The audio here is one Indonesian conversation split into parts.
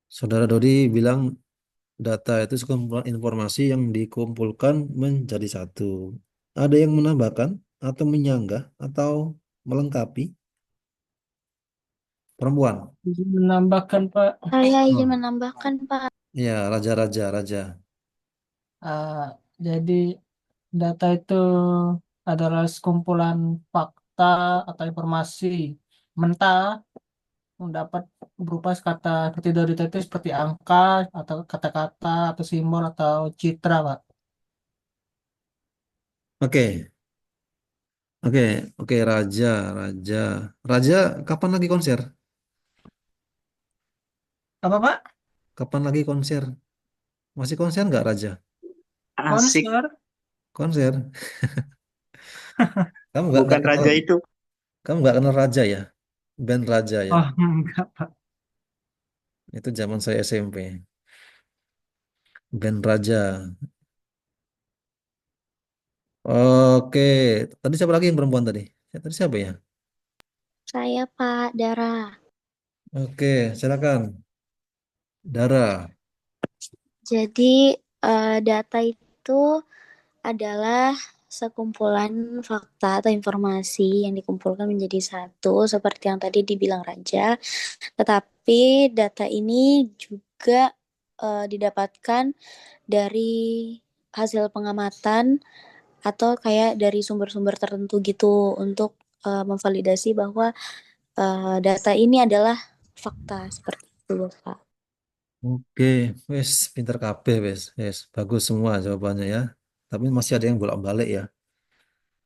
Saudara Dodi bilang data itu sekumpulan informasi yang dikumpulkan menjadi satu. Ada yang menambahkan atau menyanggah atau melengkapi perempuan. Izin menambahkan, Pak. Saya izin Oh. menambahkan, Pak. Ya, raja-raja, raja. Ah, jadi data itu adalah sekumpulan fakta atau informasi mentah yang dapat berupa kata seperti dari tadi seperti angka atau kata-kata atau simbol atau citra, Pak. Oke, oke, oke, raja, raja. Raja, kapan lagi konser? Apa, Pak? Kapan lagi konser? Masih konser nggak Raja? Asik, Konser? Konser. Kamu nggak bukan kenal, raja itu. kamu nggak kenal Raja ya? Band Raja ya. Oh, enggak, Pak. Itu zaman saya SMP. Band Raja. Oke, tadi siapa lagi yang perempuan tadi? Tadi siapa ya? Saya Pak Dara. Oke, silakan. Dara. Jadi, data itu adalah sekumpulan fakta atau informasi yang dikumpulkan menjadi satu, seperti yang tadi dibilang Raja. Tetapi data ini juga didapatkan dari hasil pengamatan atau kayak dari sumber-sumber tertentu gitu untuk memvalidasi bahwa data ini adalah fakta seperti itu, Pak. Oke, wes pinter kabeh wes. Wes, bagus semua jawabannya ya. Tapi masih ada yang bolak-balik ya.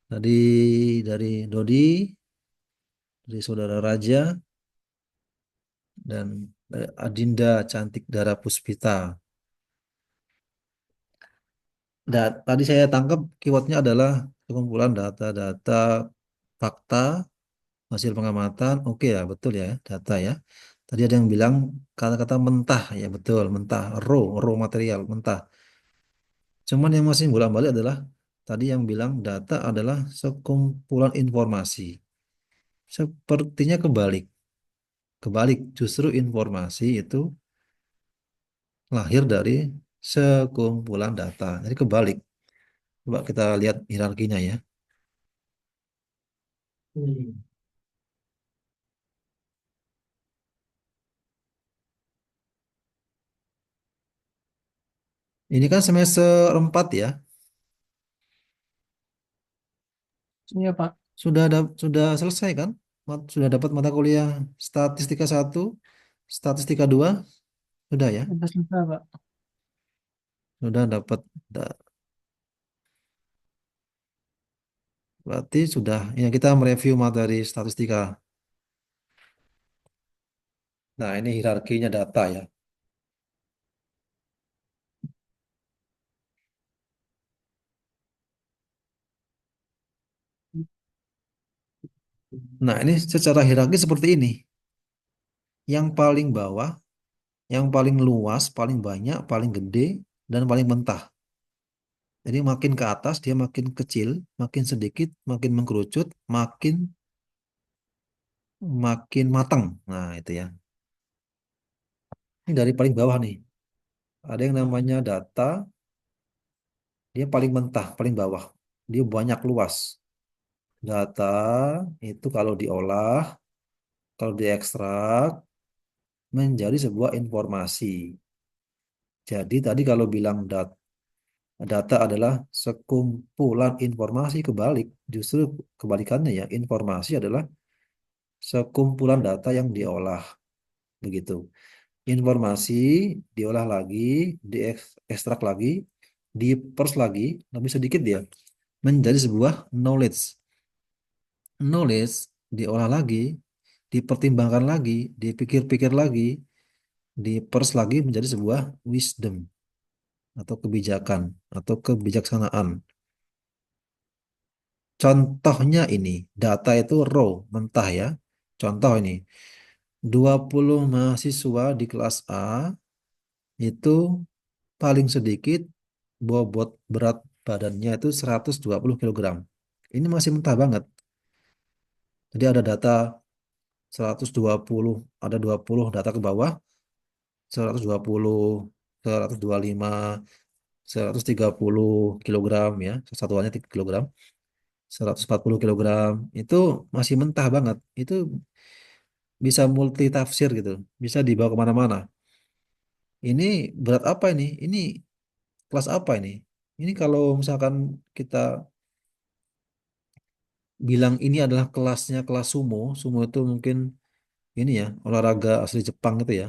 Tadi dari Dodi, dari saudara Raja, dan Adinda Cantik Dara Puspita. Tadi saya tangkap keywordnya adalah kumpulan data-data fakta hasil pengamatan. Oke ya, betul ya, data ya. Tadi ada yang bilang kata-kata mentah ya, betul, mentah, raw material, mentah. Cuman yang masih bolak-balik adalah tadi yang bilang data adalah sekumpulan informasi. Sepertinya kebalik. Kebalik, justru informasi itu lahir dari sekumpulan data. Jadi kebalik. Coba kita lihat hierarkinya ya. Ini kan semester 4 ya. Iya, Pak. Sudah selesai kan? Sudah dapat mata kuliah statistika satu, statistika 2, sudah ya? Sudah selesai, Pak. Sudah dapat berarti sudah ya kita mereview materi statistika. Nah, ini hierarkinya data ya. Nah, ini secara hierarki seperti ini. Yang paling bawah, yang paling luas, paling banyak, paling gede, dan paling mentah. Jadi makin ke atas dia makin kecil, makin sedikit, makin mengkerucut, makin makin matang. Nah, itu ya. Ini dari paling bawah nih. Ada yang namanya data, dia paling mentah, paling bawah. Dia banyak luas. Data itu kalau diolah, kalau diekstrak, menjadi sebuah informasi. Jadi tadi kalau bilang data adalah sekumpulan informasi, kebalik. Justru kebalikannya ya, informasi adalah sekumpulan data yang diolah. Begitu. Informasi diolah lagi, diekstrak lagi, diperс lagi, lebih sedikit dia, menjadi sebuah knowledge. Knowledge diolah lagi, dipertimbangkan lagi, dipikir-pikir lagi, diperс lagi menjadi sebuah wisdom atau kebijakan atau kebijaksanaan. Contohnya ini, data itu raw, mentah ya. Contoh ini, 20 mahasiswa di kelas A itu paling sedikit bobot berat badannya itu 120 kg. Ini masih mentah banget. Jadi ada data 120, ada 20 data ke bawah, 120, 125, 130 kilogram ya, satuannya 3 kilogram, 140 kilogram, itu masih mentah banget. Itu bisa multi tafsir gitu, bisa dibawa kemana-mana. Ini berat apa ini? Ini kelas apa ini? Ini kalau misalkan kita bilang ini adalah kelasnya kelas sumo, sumo itu mungkin ini ya, olahraga asli Jepang itu ya.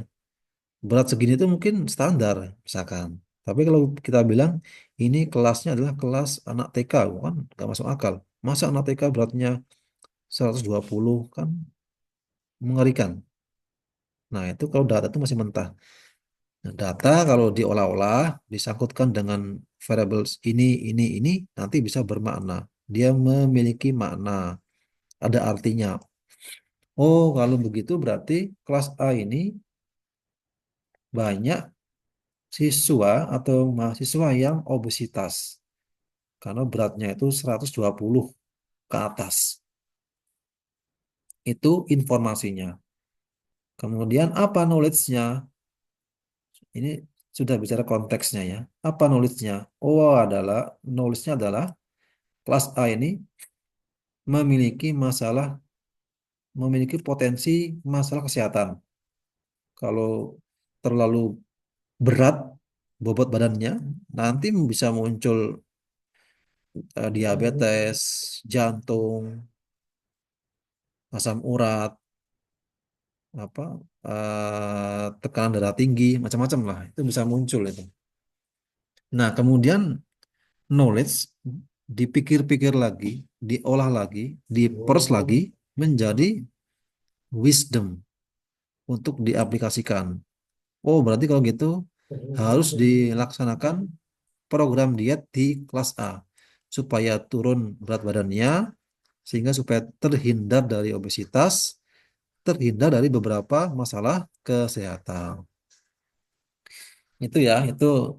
Berat segini itu mungkin standar misalkan. Tapi kalau kita bilang ini kelasnya adalah kelas anak TK, kan nggak masuk akal. Masa anak TK beratnya 120 kan mengerikan. Nah, itu kalau data itu masih mentah. Nah, data kalau diolah-olah, disangkutkan dengan variables ini, nanti bisa bermakna. Dia memiliki makna, ada artinya. Oh, kalau begitu berarti kelas A ini banyak siswa atau mahasiswa yang obesitas. Karena beratnya itu 120 ke atas. Itu informasinya. Kemudian apa knowledge-nya? Ini sudah bicara konteksnya ya. Apa knowledge-nya? Oh, knowledge-nya adalah kelas A ini memiliki memiliki potensi masalah kesehatan. Kalau terlalu berat bobot badannya, nanti bisa muncul diabetes, jantung, asam urat, apa tekanan darah tinggi, macam-macam lah. Itu bisa muncul itu. Nah, kemudian knowledge dipikir-pikir lagi, diolah lagi, diperes lagi menjadi wisdom untuk diaplikasikan. Oh, berarti kalau gitu harus dilaksanakan program diet di kelas A supaya turun berat badannya sehingga supaya terhindar dari obesitas, terhindar dari beberapa masalah kesehatan. Itu ya, itu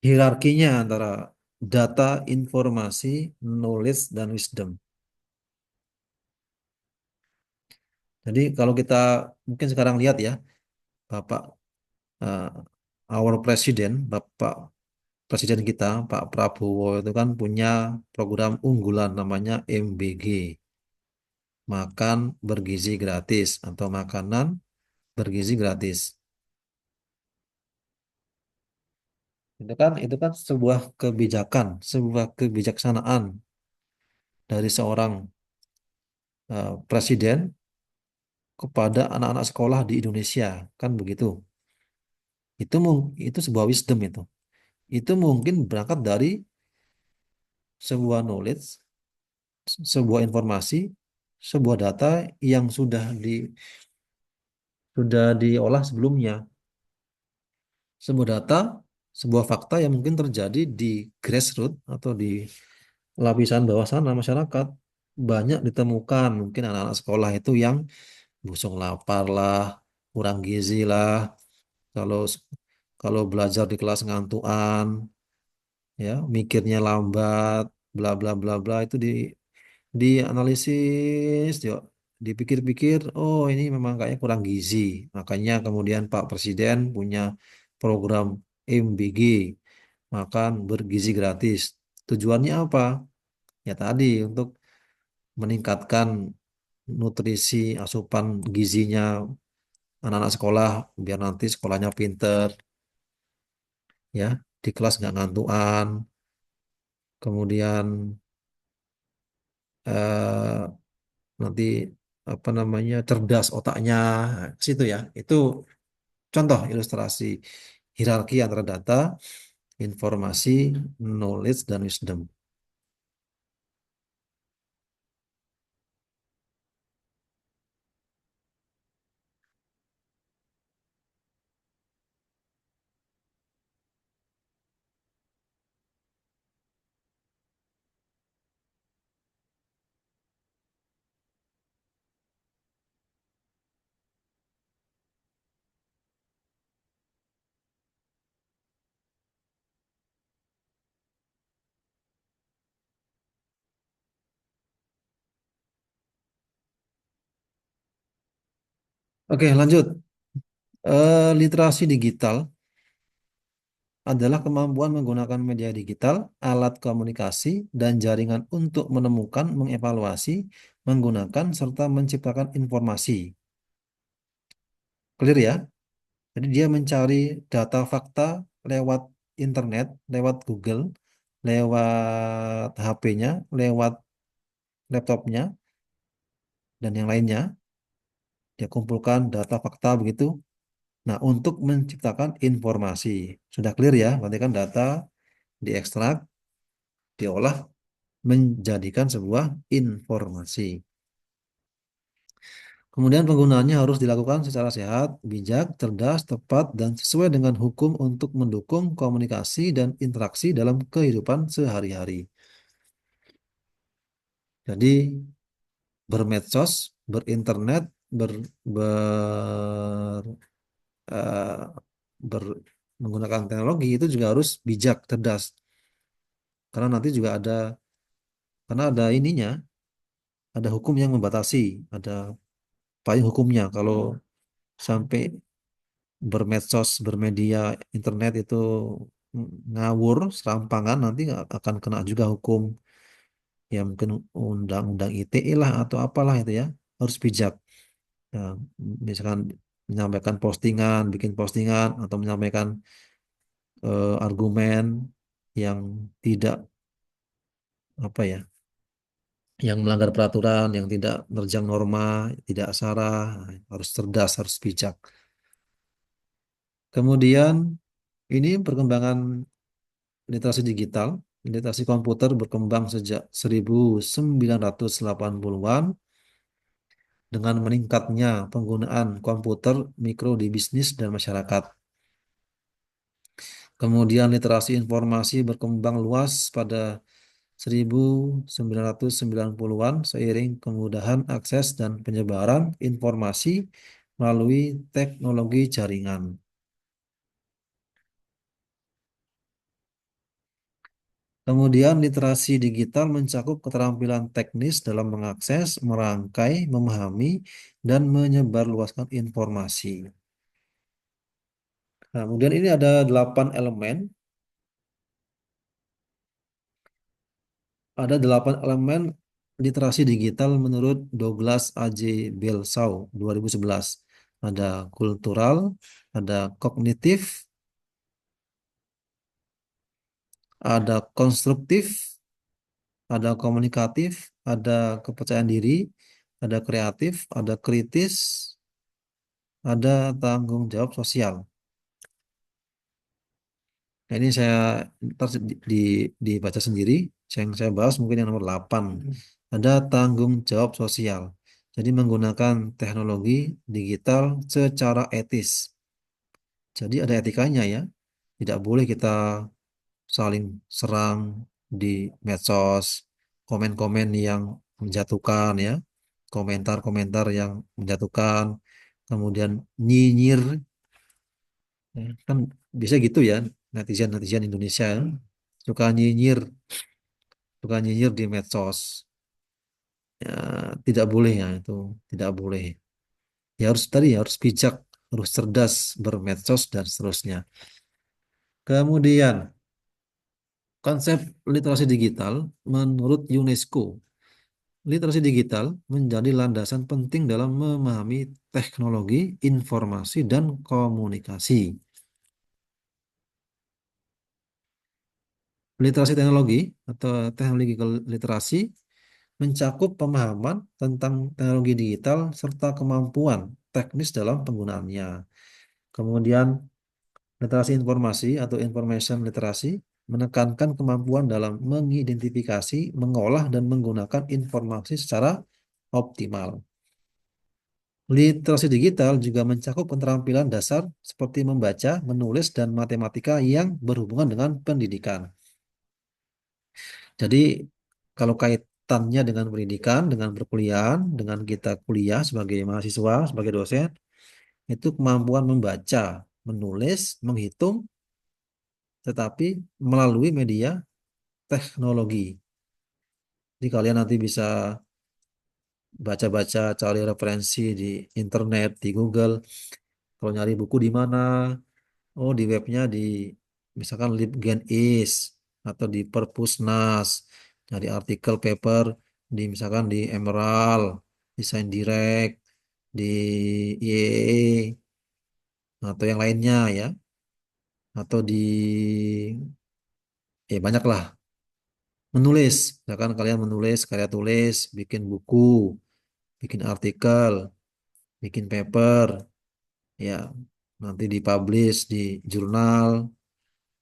hierarkinya antara data, informasi, knowledge, dan wisdom. Jadi kalau kita mungkin sekarang lihat ya, Bapak eh, our presiden, Bapak Presiden kita, Pak Prabowo itu kan punya program unggulan namanya MBG, makan bergizi gratis atau makanan bergizi gratis. Itu kan sebuah kebijaksanaan dari seorang presiden kepada anak-anak sekolah di Indonesia, kan begitu. Itu sebuah wisdom itu. Itu mungkin berangkat dari sebuah knowledge, sebuah informasi, sebuah data yang sudah diolah sebelumnya. Sebuah data, sebuah fakta yang mungkin terjadi di grassroots atau di lapisan bawah sana masyarakat banyak ditemukan mungkin anak-anak sekolah itu yang busung lapar lah, kurang gizi lah, kalau kalau belajar di kelas ngantuan, ya mikirnya lambat, bla bla bla bla itu dianalisis, yuk dipikir-pikir, oh ini memang kayaknya kurang gizi. Makanya kemudian Pak Presiden punya program MBG, makan bergizi gratis. Tujuannya apa? Ya tadi untuk meningkatkan nutrisi, asupan gizinya anak-anak sekolah biar nanti sekolahnya pinter, ya di kelas nggak ngantuan. Kemudian eh, nanti apa namanya cerdas otaknya. Nah, ke situ ya. Itu contoh ilustrasi hierarki antara data, informasi, knowledge, dan wisdom. Oke, lanjut. Literasi digital adalah kemampuan menggunakan media digital, alat komunikasi, dan jaringan untuk menemukan, mengevaluasi, menggunakan, serta menciptakan informasi. Clear ya? Jadi dia mencari data fakta lewat internet, lewat Google, lewat HP-nya, lewat laptopnya, dan yang lainnya. Dia kumpulkan data fakta begitu. Nah, untuk menciptakan informasi. Sudah clear ya? Berarti kan data diekstrak, diolah, menjadikan sebuah informasi. Kemudian penggunaannya harus dilakukan secara sehat, bijak, cerdas, tepat, dan sesuai dengan hukum untuk mendukung komunikasi dan interaksi dalam kehidupan sehari-hari. Jadi bermedsos, berinternet, ber, ber, eh, ber- menggunakan teknologi itu juga harus bijak, cerdas. Karena nanti juga karena ada ininya, ada hukum yang membatasi, ada payung hukumnya kalau sampai bermedsos, bermedia internet itu ngawur, serampangan, nanti akan kena juga hukum, ya mungkin undang-undang ITE lah atau apalah itu ya, harus bijak. Ya, misalkan menyampaikan postingan, bikin postingan atau menyampaikan argumen yang tidak apa ya, yang melanggar peraturan, yang tidak menerjang norma, tidak sara, harus cerdas, harus bijak. Kemudian ini perkembangan literasi digital, literasi komputer berkembang sejak 1980-an dengan meningkatnya penggunaan komputer mikro di bisnis dan masyarakat. Kemudian literasi informasi berkembang luas pada 1990-an seiring kemudahan akses dan penyebaran informasi melalui teknologi jaringan. Kemudian literasi digital mencakup keterampilan teknis dalam mengakses, merangkai, memahami, dan menyebarluaskan informasi. Nah, kemudian ini ada 8 elemen. Ada 8 elemen literasi digital menurut Douglas A.J. Belshaw 2011. Ada kultural, ada kognitif, ada konstruktif, ada komunikatif, ada kepercayaan diri, ada kreatif, ada kritis, ada tanggung jawab sosial. Nah, ini saya ntar dibaca sendiri. Yang saya bahas mungkin yang nomor 8. Ada tanggung jawab sosial. Jadi menggunakan teknologi digital secara etis. Jadi ada etikanya ya. Tidak boleh kita saling serang di medsos, komen-komen yang menjatuhkan ya, komentar-komentar yang menjatuhkan, kemudian nyinyir. Ya, kan bisa gitu ya netizen-netizen Indonesia ya. suka nyinyir suka nyinyir di medsos, ya tidak boleh ya, itu tidak boleh, ya harus tadi harus bijak, harus cerdas bermedsos dan seterusnya. Kemudian konsep literasi digital menurut UNESCO, literasi digital menjadi landasan penting dalam memahami teknologi informasi dan komunikasi. Literasi teknologi atau teknologi literasi mencakup pemahaman tentang teknologi digital serta kemampuan teknis dalam penggunaannya. Kemudian, literasi informasi atau information literasi menekankan kemampuan dalam mengidentifikasi, mengolah, dan menggunakan informasi secara optimal. Literasi digital juga mencakup keterampilan dasar seperti membaca, menulis, dan matematika yang berhubungan dengan pendidikan. Jadi kalau kaitannya dengan pendidikan, dengan perkuliahan, dengan kita kuliah sebagai mahasiswa, sebagai dosen, itu kemampuan membaca, menulis, menghitung, tetapi melalui media teknologi. Jadi kalian nanti bisa baca-baca, cari referensi di internet, di Google. Kalau nyari buku di mana? Oh, di webnya di misalkan LibGenIS atau di Perpusnas. Nyari artikel paper di misalkan di Emerald, di Sains Direct, di IEE atau yang lainnya ya. Atau di ya banyak lah. Menulis, misalkan kalian menulis karya tulis, bikin buku, bikin artikel, bikin paper, ya nanti dipublish di jurnal,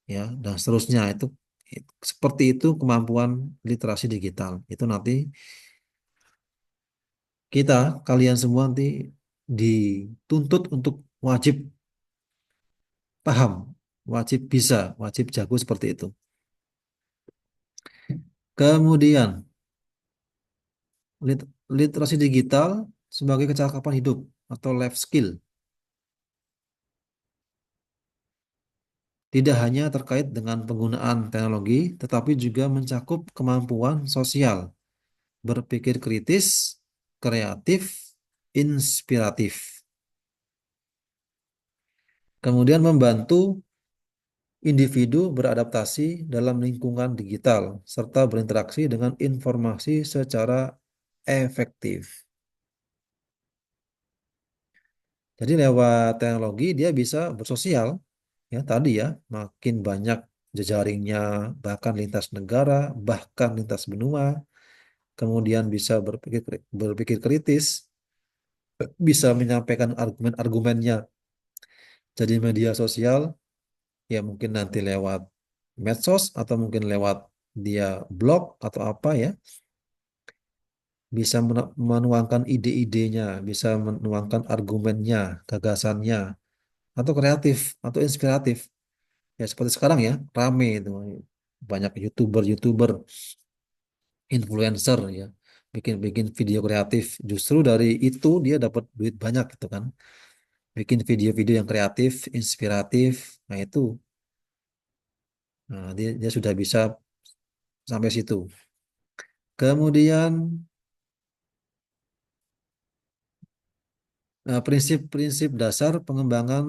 ya dan seterusnya seperti itu kemampuan literasi digital. Itu nanti kita, kalian semua nanti dituntut untuk wajib paham, wajib bisa, wajib jago seperti itu. Kemudian literasi digital sebagai kecakapan hidup atau life skill. Tidak hanya terkait dengan penggunaan teknologi, tetapi juga mencakup kemampuan sosial, berpikir kritis, kreatif, inspiratif. Kemudian membantu individu beradaptasi dalam lingkungan digital, serta berinteraksi dengan informasi secara efektif. Jadi lewat teknologi dia bisa bersosial, ya tadi ya, makin banyak jejaringnya, bahkan lintas negara, bahkan lintas benua. Kemudian bisa berpikir kritis, bisa menyampaikan argumen-argumennya jadi media sosial, ya mungkin nanti lewat medsos atau mungkin lewat dia blog atau apa ya, bisa menuangkan ide-idenya, bisa menuangkan argumennya, gagasannya, atau kreatif atau inspiratif. Ya seperti sekarang ya, rame itu banyak YouTuber-YouTuber, influencer ya, bikin-bikin video kreatif. Justru dari itu dia dapat duit banyak gitu kan. Bikin video-video yang kreatif, inspiratif. Nah, itu dia sudah bisa sampai situ. Kemudian prinsip-prinsip dasar pengembangan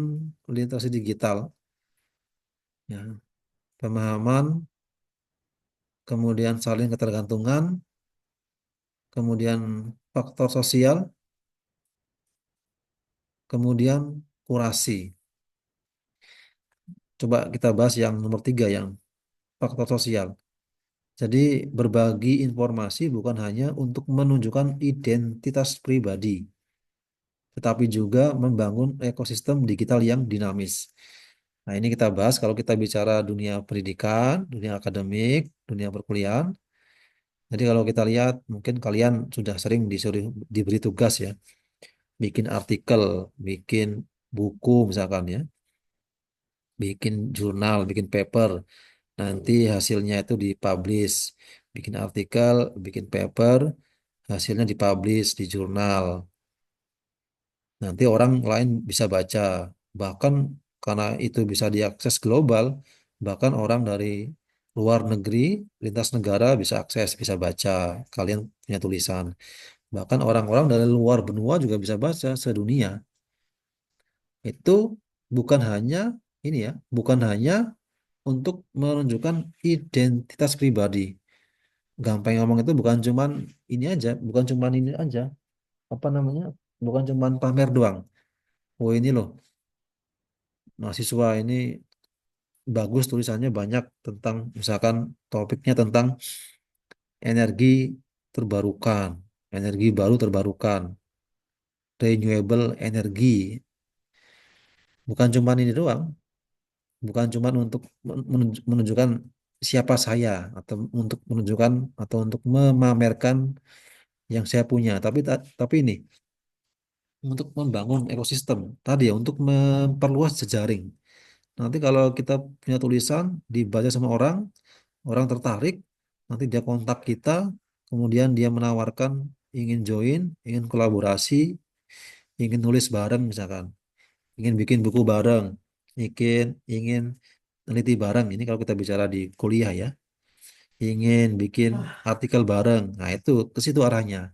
literasi digital ya, pemahaman, kemudian saling ketergantungan, kemudian faktor sosial, kemudian kurasi. Coba kita bahas yang nomor 3 yang faktor sosial. Jadi berbagi informasi bukan hanya untuk menunjukkan identitas pribadi, tetapi juga membangun ekosistem digital yang dinamis. Nah, ini kita bahas kalau kita bicara dunia pendidikan, dunia akademik, dunia perkuliahan. Jadi kalau kita lihat, mungkin kalian sudah sering disuruh diberi tugas ya, bikin artikel, bikin buku misalkan ya, bikin jurnal, bikin paper. Nanti hasilnya itu dipublish, bikin artikel, bikin paper, hasilnya dipublish di jurnal. Nanti orang lain bisa baca. Bahkan karena itu bisa diakses global, bahkan orang dari luar negeri, lintas negara bisa akses, bisa baca. Kalian punya tulisan. Bahkan orang-orang dari luar benua juga bisa baca sedunia. Itu bukan hanya ini ya, bukan hanya untuk menunjukkan identitas pribadi. Gampang ngomong itu bukan cuman ini aja, bukan cuman ini aja. Apa namanya? Bukan cuman pamer doang. Oh ini loh, mahasiswa ini bagus tulisannya banyak tentang misalkan topiknya tentang energi terbarukan, energi baru terbarukan, renewable energi. Bukan cuman ini doang, bukan cuman untuk menunjukkan siapa saya atau untuk menunjukkan atau untuk memamerkan yang saya punya, tapi ini untuk membangun ekosistem tadi ya, untuk memperluas jejaring. Nanti kalau kita punya tulisan dibaca sama orang, orang tertarik, nanti dia kontak kita, kemudian dia menawarkan ingin join, ingin kolaborasi, ingin nulis bareng misalkan, ingin bikin buku bareng, ingin ingin neliti bareng. Ini kalau kita bicara di kuliah ya, ingin bikin artikel bareng. Nah, itu ke situ arahnya.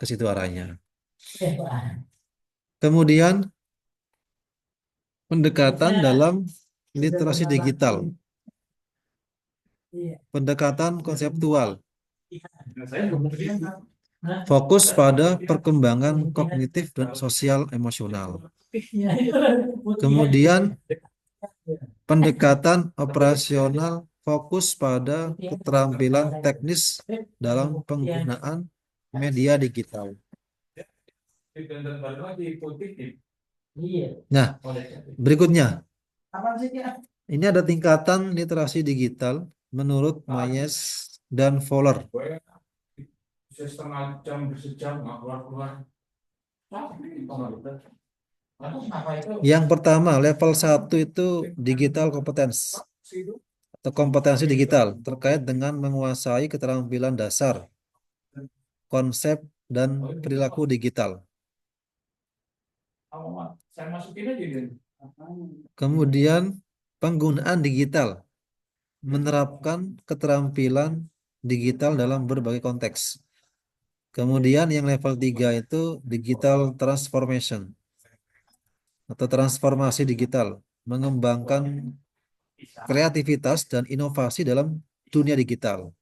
ke situ arahnya. Kemudian pendekatan dalam literasi digital, pendekatan konseptual, fokus pada perkembangan kognitif dan sosial emosional. Kemudian pendekatan operasional, fokus pada keterampilan teknis dalam penggunaan media digital. Nah, berikutnya, ini ada tingkatan literasi digital menurut Myers dan Fowler. Yang pertama, level 1 itu digital competence atau kompetensi digital terkait dengan menguasai keterampilan dasar, konsep, dan perilaku digital. Kemudian penggunaan digital, menerapkan keterampilan digital dalam berbagai konteks. Kemudian yang level 3 itu digital transformation atau transformasi digital, mengembangkan kreativitas dan inovasi dalam dunia digital.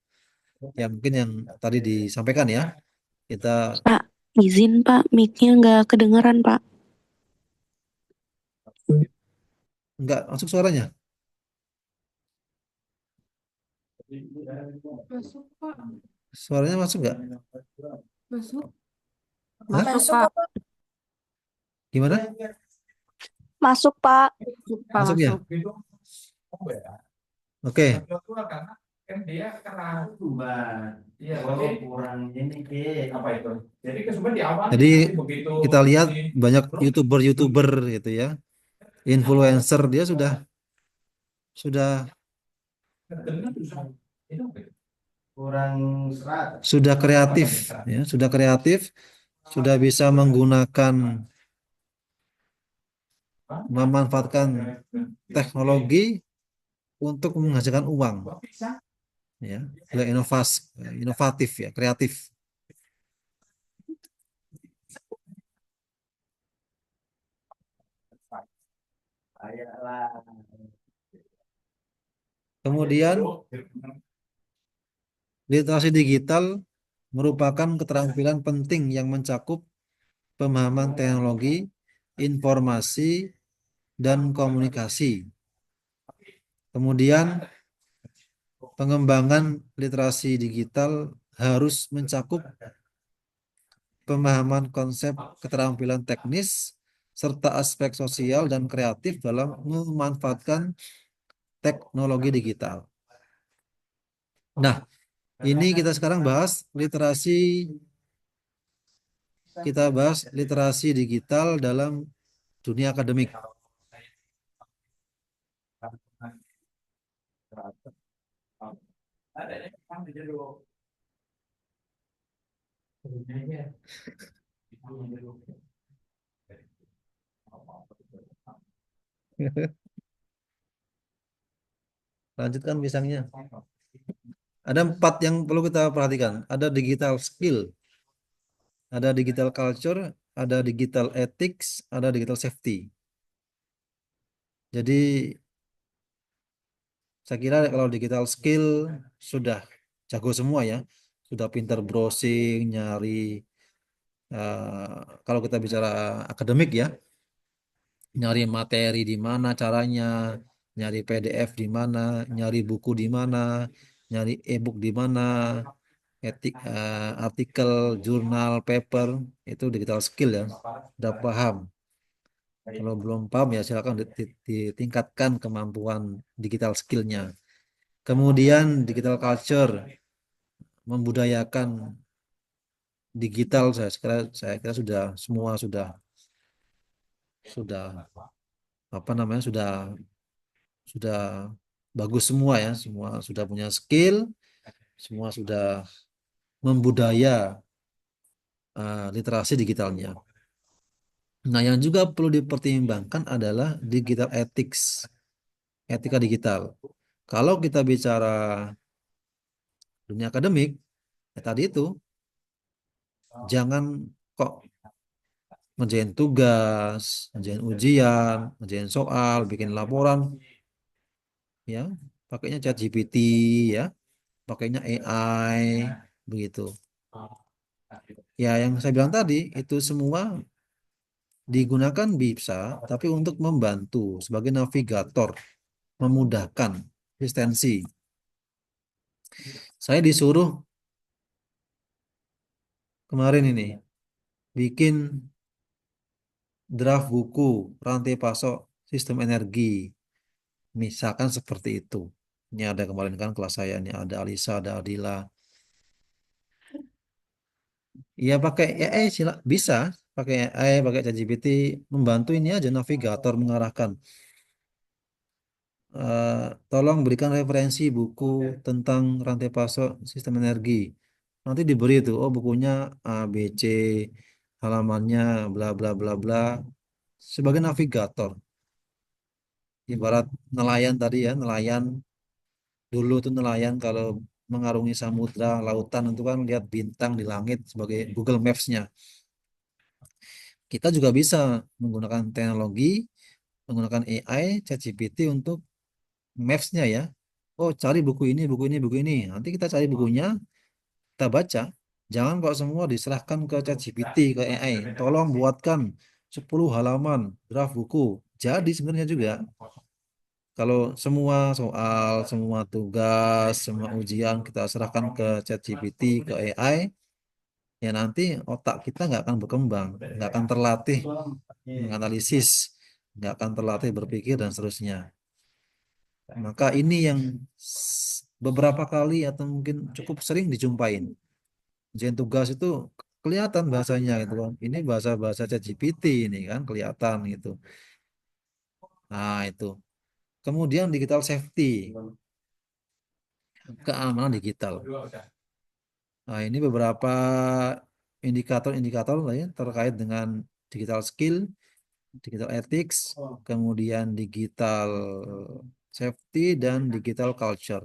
Ya mungkin yang tadi disampaikan ya. Kita Pak, izin Pak, mic-nya nggak kedengeran Pak. nggak masuk suaranya. Masuk, Pak. Suaranya masuk nggak? Masuk. Hah? Masuk, Pak. Gimana? Masuk Pak. Masuk, Pak. Masuk ya? Masuk. Oke. Jadi kita lihat banyak YouTuber gitu ya, influencer, dia sudah kreatif ya, sudah bisa memanfaatkan teknologi untuk menghasilkan uang ya, sudah inovatif ya, kreatif. Kemudian literasi digital merupakan keterampilan penting yang mencakup pemahaman teknologi, informasi, dan komunikasi. Kemudian pengembangan literasi digital harus mencakup pemahaman konsep keterampilan teknis serta aspek sosial dan kreatif dalam memanfaatkan teknologi digital. Nah, ini kita sekarang bahas literasi digital dalam dunia akademik. Lanjutkan pisangnya. Ada 4 yang perlu kita perhatikan. Ada digital skill, ada digital culture, ada digital ethics, ada digital safety. Jadi saya kira kalau digital skill sudah jago semua ya, sudah pintar browsing, nyari. Kalau kita bicara akademik ya, nyari materi di mana caranya, nyari PDF di mana, nyari buku di mana, nyari e-book di mana, artikel, jurnal, paper, itu digital skill ya, udah paham. Kalau belum paham ya silakan ditingkatkan kemampuan digital skillnya. Kemudian digital culture, membudayakan digital, saya kira semua sudah apa namanya sudah bagus semua ya, semua sudah punya skill, semua sudah membudaya literasi digitalnya. Nah, yang juga perlu dipertimbangkan adalah digital ethics, etika digital. Kalau kita bicara dunia akademik, ya tadi itu Jangan kok ngerjain tugas, ngerjain ujian, ngerjain soal, bikin laporan, ya, pakainya ChatGPT, ya, pakainya AI, begitu. Ya, yang saya bilang tadi itu semua digunakan bisa, tapi untuk membantu sebagai navigator, memudahkan asistensi. Saya disuruh kemarin ini bikin draft buku rantai pasok sistem energi, misalkan seperti itu. Ini ada kemarin kan kelas saya, ini ada Alisa, ada Adila. Ya pakai AI bisa, pakai AI, pakai ChatGPT, membantu ini aja navigator mengarahkan. Eh, Tolong berikan referensi buku tentang rantai pasok sistem energi. Nanti diberi itu, oh bukunya A, B, C, halamannya bla bla bla bla. Sebagai navigator, ibarat nelayan tadi ya, nelayan dulu tuh nelayan kalau mengarungi samudra, lautan itu kan lihat bintang di langit sebagai Google Maps-nya. Kita juga bisa menggunakan teknologi, menggunakan AI, ChatGPT untuk maps-nya ya. Oh, cari buku ini, buku ini, buku ini. Nanti kita cari bukunya, kita baca. Jangan kok semua diserahkan ke ChatGPT, ke AI. Tolong buatkan 10 halaman draft buku. Jadi sebenarnya juga kalau semua soal, semua tugas, semua ujian kita serahkan ke ChatGPT, ke AI, ya nanti otak kita nggak akan berkembang, nggak akan terlatih menganalisis, nggak akan terlatih berpikir dan seterusnya. Maka ini yang beberapa kali atau mungkin cukup sering dijumpain. Ujian tugas itu kelihatan bahasanya gitu kan. Ini bahasa-bahasa ChatGPT ini kan kelihatan gitu. Nah, itu. Kemudian digital safety, keamanan digital. Nah, ini beberapa indikator-indikator lah ya, terkait dengan digital skill, digital ethics, kemudian digital safety dan digital culture.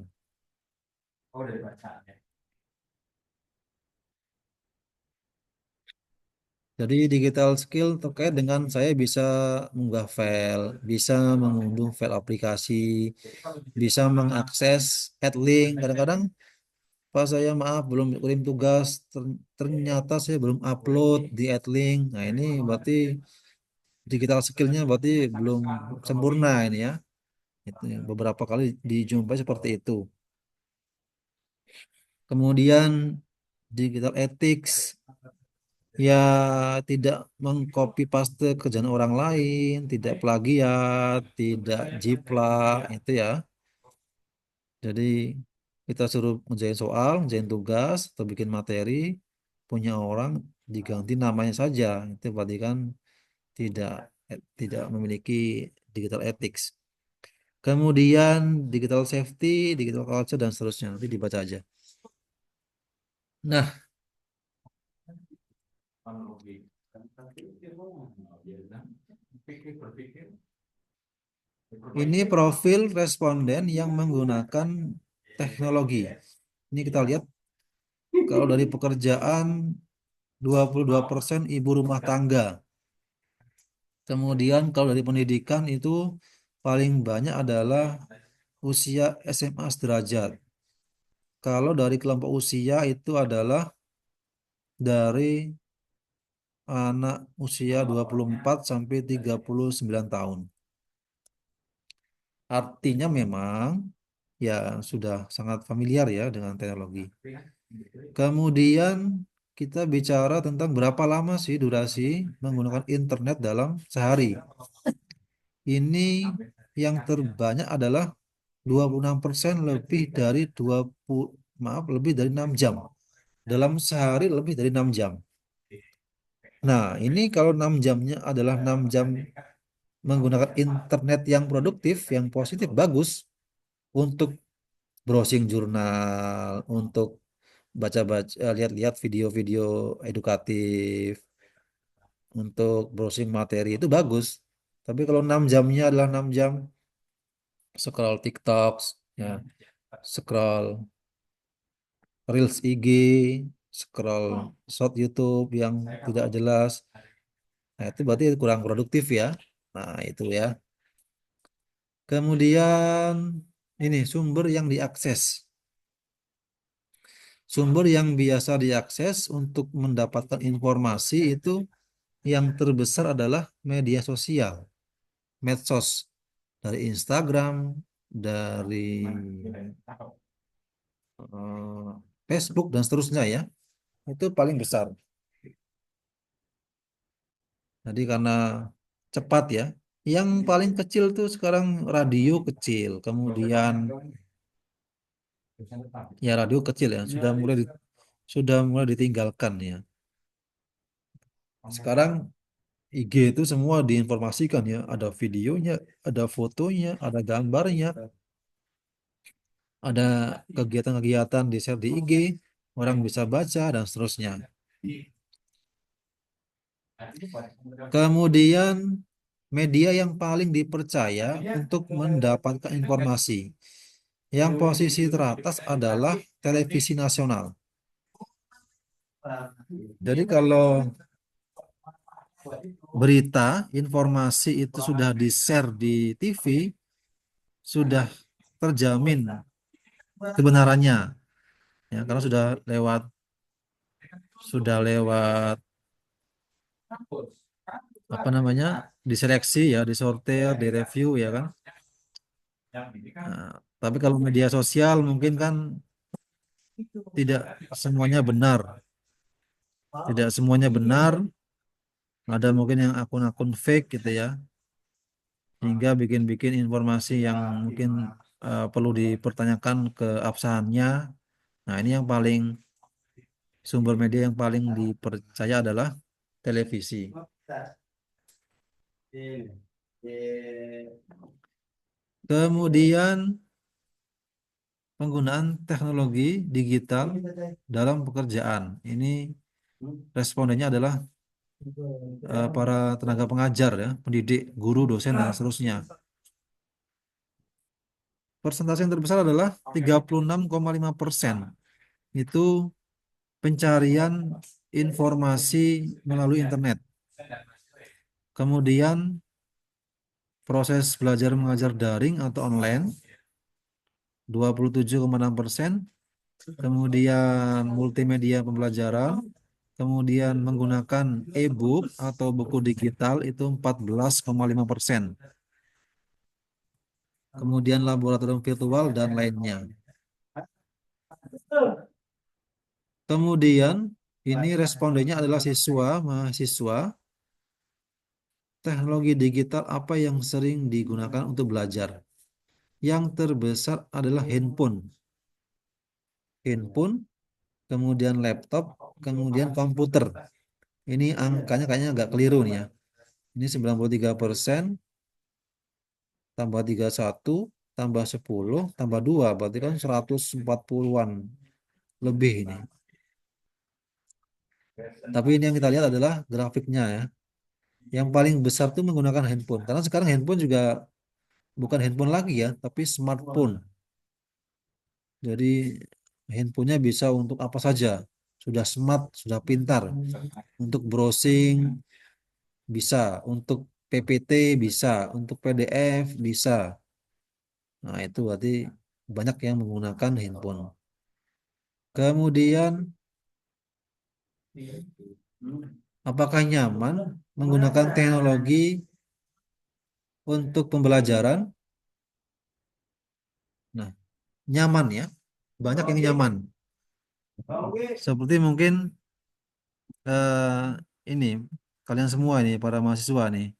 Jadi digital skill terkait dengan saya bisa mengunggah file, bisa mengunduh file aplikasi, bisa mengakses add link. Kadang-kadang pas saya maaf belum kirim tugas, ternyata saya belum upload di add link. Nah ini berarti digital skillnya berarti belum sempurna ini ya. Itu ya, beberapa kali dijumpai seperti itu. Kemudian digital ethics, ya tidak mengcopy paste kerjaan orang lain, tidak plagiat, tidak jiplak, itu ya. Jadi kita suruh ngerjain soal, ngerjain tugas, atau bikin materi, punya orang diganti namanya saja. Itu berarti kan tidak tidak memiliki digital ethics. Kemudian digital safety, digital culture dan seterusnya. Nanti dibaca aja. Nah, ini profil responden yang menggunakan teknologi. Ini kita lihat kalau dari pekerjaan 22% ibu rumah tangga. Kemudian kalau dari pendidikan itu paling banyak adalah usia SMA sederajat. Kalau dari kelompok usia itu adalah dari anak usia 24 sampai 39 tahun. Artinya memang ya sudah sangat familiar ya dengan teknologi. Kemudian kita bicara tentang berapa lama sih durasi menggunakan internet dalam sehari. Ini yang terbanyak adalah 26% lebih dari 20 maaf lebih dari 6 jam. Dalam sehari lebih dari 6 jam. Nah, ini kalau 6 jamnya adalah 6 jam menggunakan internet yang produktif, yang positif, bagus untuk browsing jurnal, untuk baca-baca, lihat-lihat video-video edukatif, untuk browsing materi itu bagus. Tapi kalau 6 jamnya adalah 6 jam scroll TikTok, ya, scroll Reels IG, scroll short YouTube yang tidak jelas. Nah, itu berarti kurang produktif ya. Nah, itu ya. Kemudian ini sumber yang diakses. Sumber yang biasa diakses untuk mendapatkan informasi itu yang terbesar adalah media sosial, medsos, dari Instagram, dari eh, Facebook dan seterusnya ya. Itu paling besar. Jadi karena cepat ya. Yang paling kecil tuh sekarang radio kecil, kemudian ya radio kecil ya, sudah mulai ditinggalkan ya. Sekarang IG itu semua diinformasikan ya, ada videonya, ada fotonya, ada gambarnya, ada kegiatan-kegiatan di share di IG, orang bisa baca dan seterusnya. Kemudian media yang paling dipercaya untuk mendapatkan informasi. Yang posisi teratas adalah televisi nasional. Jadi kalau berita, informasi itu sudah di-share di TV, sudah terjamin kebenarannya. Ya, karena sudah lewat apa namanya? Diseleksi ya, disortir, direview ya kan. Nah, tapi kalau media sosial mungkin kan tidak semuanya benar. Tidak semuanya benar. Ada mungkin yang akun-akun fake gitu ya. Hingga bikin-bikin informasi yang mungkin perlu dipertanyakan keabsahannya. Nah, ini yang paling sumber media yang paling dipercaya adalah televisi. Kemudian penggunaan teknologi digital dalam pekerjaan. Ini respondennya adalah para tenaga pengajar ya, pendidik, guru, dosen dan seterusnya. Persentase yang terbesar adalah 36,5%. Itu pencarian informasi melalui internet. Kemudian proses belajar mengajar daring atau online 27,6%. Kemudian multimedia pembelajaran, kemudian menggunakan e-book atau buku digital itu 14,5%. Kemudian laboratorium virtual dan lainnya. Kemudian ini respondennya adalah siswa, mahasiswa. Teknologi digital apa yang sering digunakan untuk belajar? Yang terbesar adalah handphone. Handphone, kemudian laptop, kemudian komputer. Ini angkanya kayaknya agak keliru nih ya. Ini 93%, tambah 31, tambah 10, tambah 2. Berarti kan 140-an lebih ini. Tapi ini yang kita lihat adalah grafiknya ya. Yang paling besar tuh menggunakan handphone. Karena sekarang handphone juga bukan handphone lagi ya, tapi smartphone. Jadi handphonenya bisa untuk apa saja. Sudah smart, sudah pintar. Untuk browsing bisa, untuk PPT bisa, untuk PDF bisa. Nah, itu berarti banyak yang menggunakan handphone. Kemudian, apakah nyaman menggunakan teknologi untuk pembelajaran? Nah, nyaman ya. Banyak yang nyaman. Seperti mungkin ini kalian semua ini para mahasiswa nih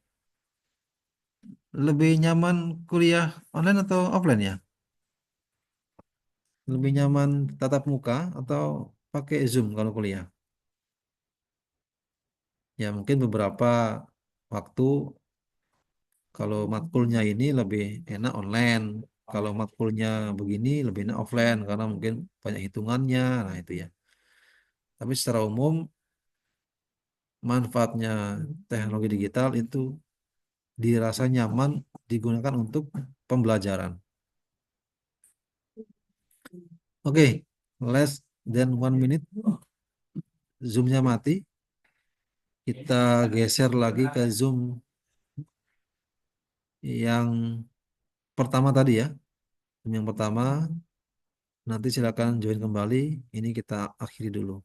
lebih nyaman kuliah online atau offline ya? Lebih nyaman tatap muka atau pakai Zoom kalau kuliah? Ya mungkin beberapa waktu kalau matkulnya ini lebih enak online. Kalau matkulnya begini lebih enak offline karena mungkin banyak hitungannya. Nah itu ya. Tapi secara umum manfaatnya teknologi digital itu dirasa nyaman digunakan untuk pembelajaran. Oke, less than 1 minute. Zoom-nya mati. Kita geser lagi ke Zoom yang pertama tadi ya. Zoom yang pertama. Nanti silakan join kembali. Ini kita akhiri dulu.